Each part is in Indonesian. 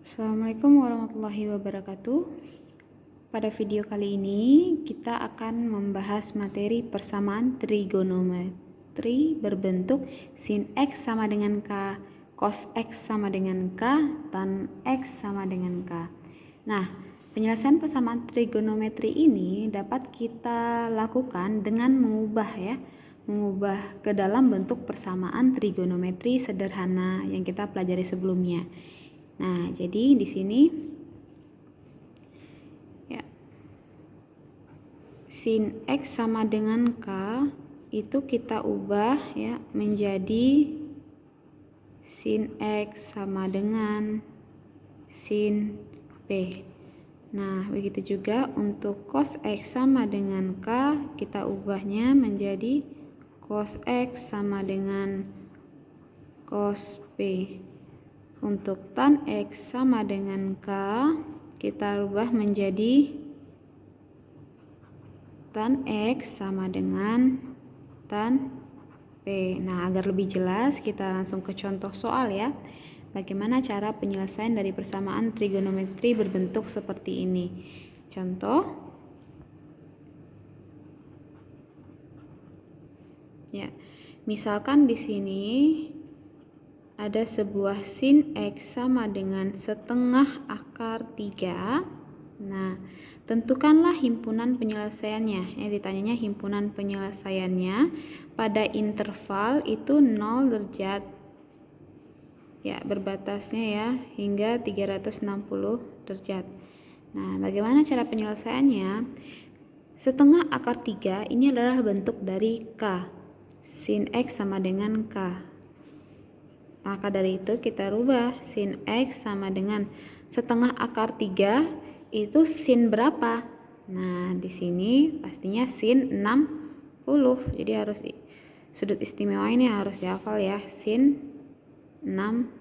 Assalamualaikum warahmatullahi wabarakatuh. Pada video kali ini kita akan membahas materi persamaan trigonometri berbentuk sin X sama dengan K, cos X sama dengan K, tan X sama dengan K. Nah, penyelesaian persamaan trigonometri ini dapat kita lakukan dengan mengubah ke dalam bentuk persamaan trigonometri sederhana yang kita pelajari sebelumnya. Nah, jadi di sini ya, sin X sama dengan K itu kita ubah ya menjadi sin X sama dengan sin P. Nah, begitu juga untuk cos X sama dengan K, kita ubahnya menjadi cos X sama dengan cos P. Untuk tan X sama dengan K, kita ubah menjadi tan X sama dengan tan P. Nah, agar lebih jelas, kita langsung ke contoh soal ya. Bagaimana cara penyelesaian dari persamaan trigonometri berbentuk seperti ini? Contoh. Ya. Misalkan di sini ada sebuah sin X sama dengan setengah akar 3. Nah, tentukanlah himpunan penyelesaiannya. Ditanyanya himpunan penyelesaiannya pada interval itu 0 derajat. Ya, berbatasnya ya hingga 360 derajat. Nah, bagaimana cara penyelesaiannya? Setengah akar 3 ini adalah bentuk dari K. Sin X sama dengan K. Maka dari itu kita rubah sin X sama dengan setengah akar 3 itu sin berapa? Nah, di sini pastinya sin 60. Jadi harus sudut istimewa ini harus dihafal ya, sin 60.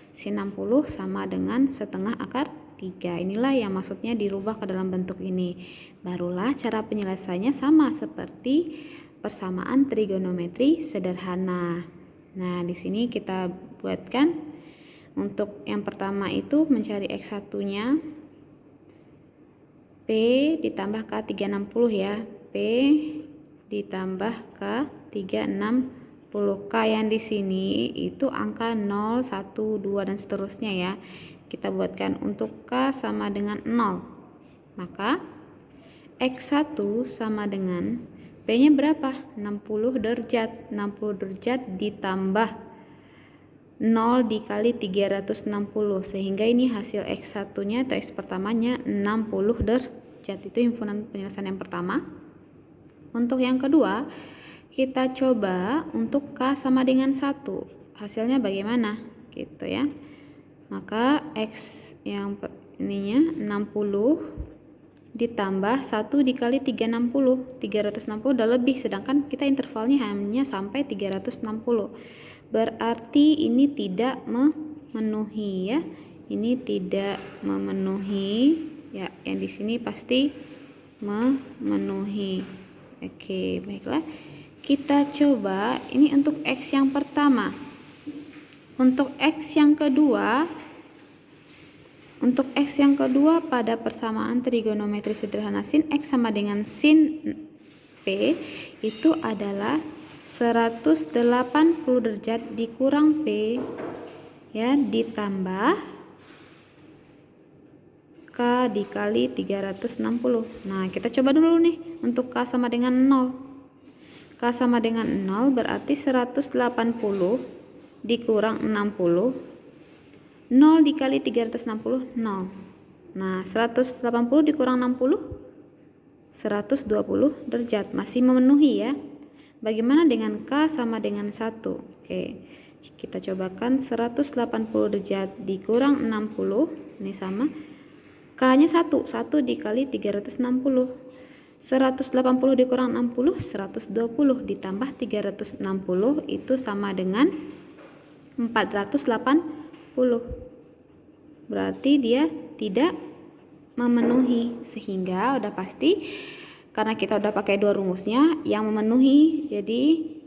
Sin 60 sama dengan setengah akar 3. Inilah yang maksudnya dirubah ke dalam bentuk ini. Barulah cara penyelesaiannya sama seperti persamaan trigonometri sederhana. Nah, di sini kita buatkan untuk yang pertama itu mencari X1-nya P ditambah K 360 ya. P ditambah K 360. K yang di sini itu angka 0, 1, 2 dan seterusnya ya. Kita buatkan untuk K sama dengan 0. Maka X1 sama dengan P-nya berapa? 60 derajat. 60 derajat ditambah 0 dikali 360. Sehingga ini hasil X1-nya atau X pertamanya 60 derajat. Itu himpunan penyelesaian yang pertama. Untuk yang kedua, kita coba untuk K sama dengan 1. Hasilnya bagaimana? Gitu ya. Maka X yang ininya 60 ditambah 1 dikali 360. 360 udah lebih, sedangkan kita intervalnya hanya sampai 360. Berarti ini tidak memenuhi ya. Ini tidak memenuhi ya, yang di sini pasti memenuhi. Oke, baiklah. Kita coba ini untuk X yang pertama. Untuk X yang kedua, pada persamaan trigonometri sederhana sin X sama dengan sin P itu adalah 180 derajat dikurang P ya ditambah K dikali 360. Nah, kita coba dulu nih untuk K sama dengan 0. K sama dengan 0 berarti 180 dikurang 60. 0 dikali 360, 0. Nah, 180 dikurang 60, 120 derajat. Masih memenuhi ya. Bagaimana dengan K sama dengan 1? Oke, kita cobakan 180 derajat dikurang 60. Ini sama. K-nya 1. 1 dikali 360. 180 dikurang 60, 120. Ditambah 360 itu sama dengan 480. Berarti dia tidak memenuhi, sehingga udah pasti karena kita udah pakai dua rumusnya yang memenuhi. Jadi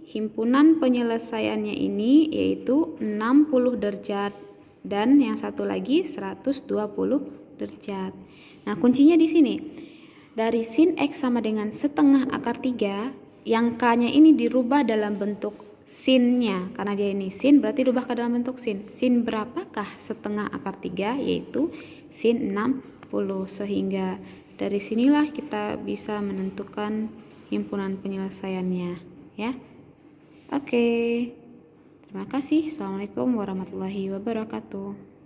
himpunan penyelesaiannya ini yaitu 60 derajat dan yang satu lagi 120 derajat. Nah, kuncinya di sini. Dari sin X sama dengan setengah akar 3, yang K-nya ini dirubah dalam bentuk sinnya. Karena dia ini sin, berarti dirubah ke dalam bentuk sin. Sin berapakah setengah akar 3? Yaitu sin 60. Sehingga dari sinilah kita bisa menentukan himpunan penyelesaiannya, ya. Oke. Terima kasih. Assalamualaikum warahmatullahi wabarakatuh.